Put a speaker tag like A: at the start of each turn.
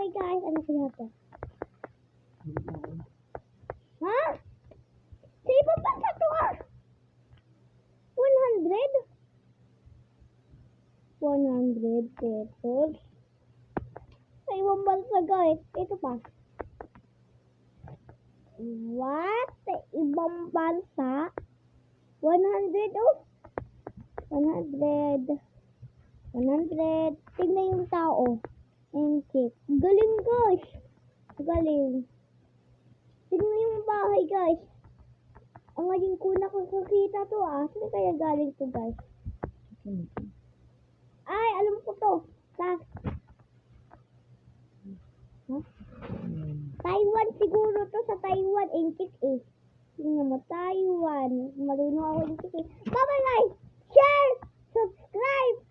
A: Okay guys, ano kaya to? Ha? Sa ibang bansa to 100? 100 pesos. Sa ibang bansa guys. Ito pa. What? Sa ibang bansa? 100 100. 100. Tingnan yung tao. And cake. Galing guys. Galing. Tingnan yung bahay guys. Ang ngayon ko nakakakita to Saan kaya galing to guys? Ay, alam ko to. Taiwan siguro to, sa Taiwan. Engkik Tingnan mo, Taiwan. Marunong ako engkik Bye bye guys! Share! Subscribe!